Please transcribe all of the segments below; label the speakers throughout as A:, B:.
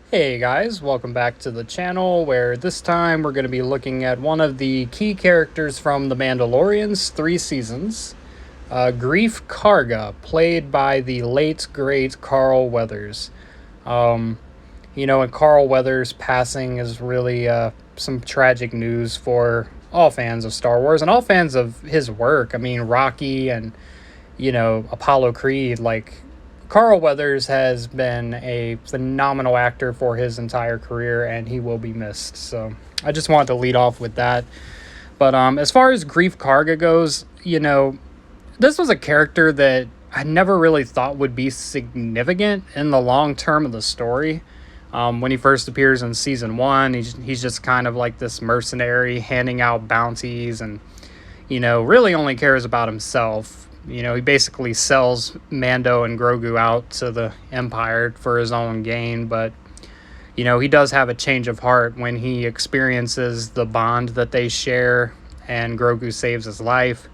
A: Hey guys, welcome back to the channel where this time we're going to be looking at one of the key characters from The Mandalorian's 3 seasons, Greef Karga, played by the late great Carl Weathers. Um, and Carl Weathers' passing is really some tragic news for all fans of Star Wars and all fans of his work. I mean, Rocky and, Apollo Creed, Carl Weathers has been a phenomenal actor for his entire career, and he will be missed. So I just wanted to lead off with that. But as far as Greef Karga goes, this was a character that I never really thought would be significant in the long term of the story. When he first appears in season 1, he's just kind of like this mercenary handing out bounties and, really only cares about himself. He basically sells Mando and Grogu out to the Empire for his own gain, but, he does have a change of heart when he experiences the bond that they share and Grogu saves his life.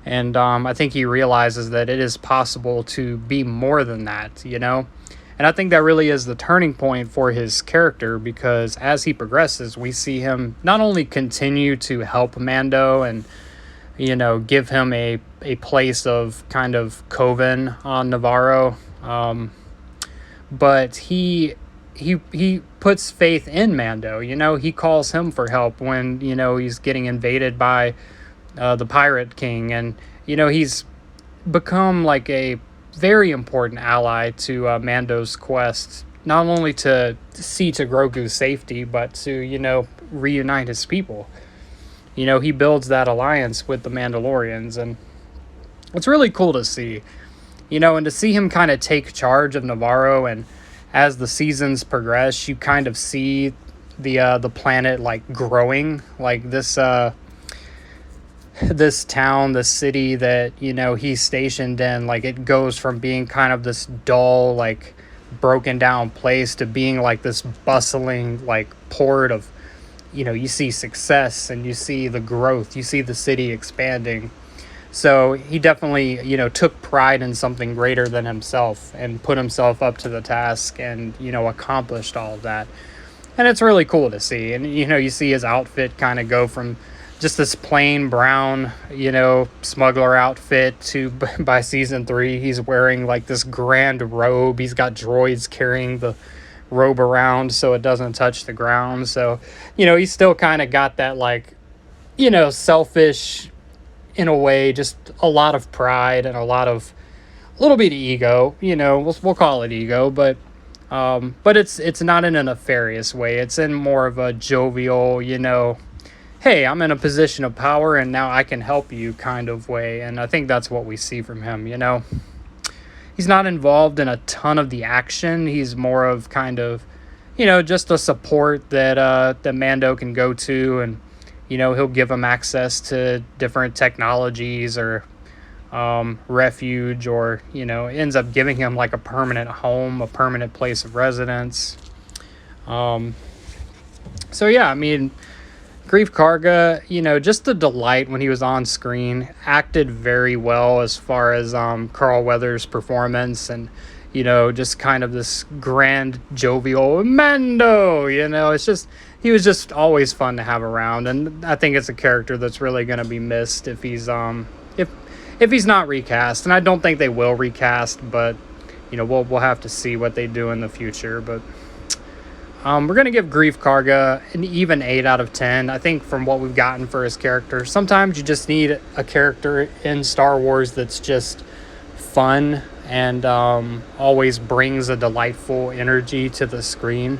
A: And I think he realizes that it is possible to be more than that, And I think that really is the turning point for his character, because as he progresses, we see him not only continue to help Mando and give him a place of kind of Coven on Navarro. But he puts faith in Mando. He calls him for help when, he's getting invaded by the Pirate King. And, he's become like a very important ally to Mando's quest, not only to see to Grogu's safety, but to, reunite his people. He builds that alliance with the Mandalorians, and it's really cool to see, and to see him kind of take charge of Navarro. And as the seasons progress, you kind of see the planet like growing, like this town, this city that, he's stationed in, like it goes from being kind of this dull, like broken down place to being like this bustling, like port of, you see success and you see the growth, you see the city expanding. So he definitely, took pride in something greater than himself and put himself up to the task and, accomplished all of that. And it's really cool to see. And, you see his outfit kind of go from just this plain brown, smuggler outfit to, by season 3, he's wearing like this grand robe. He's got droids carrying the robe around so it doesn't touch the ground. So, he's still kind of got that, like, selfish in a way, just a lot of pride and a little bit of ego, we'll call it ego, but it's not in a nefarious way. It's in more of a jovial, hey, I'm in a position of power and now I can help you kind of way. And I think that's what we see from him. He's not involved in a ton of the action. He's more of kind of, just a support that Mando can go to, and, he'll give him access to different technologies or refuge, or, ends up giving him like a permanent home, a permanent place of residence. So yeah, I mean, Greef Karga, just a delight when he was on screen, acted very well as far as Carl Weathers' performance, and, just kind of this grand, jovial Mando, it's just, he was just always fun to have around. And I think it's a character that's really going to be missed if he's, if he's not recast. And I don't think they will recast, but, we'll have to see what they do in the future. But we're going to give Greef Karga an even 8 out of 10. I think from what we've gotten for his character, sometimes you just need a character in Star Wars that's just fun and always brings a delightful energy to the screen.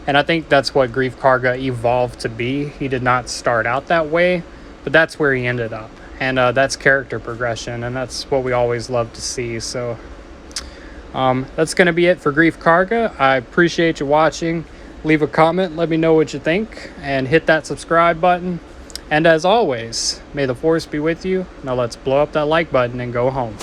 A: And I think that's what Greef Karga evolved to be. He did not start out that way, but that's where he ended up. And that's character progression, and that's what we always love to see. So that's going to be it for Greef Karga. I appreciate you watching. Leave a comment, let me know what you think, and hit that subscribe button. And as always, may the Force be with you. Now let's blow up that like button and go home.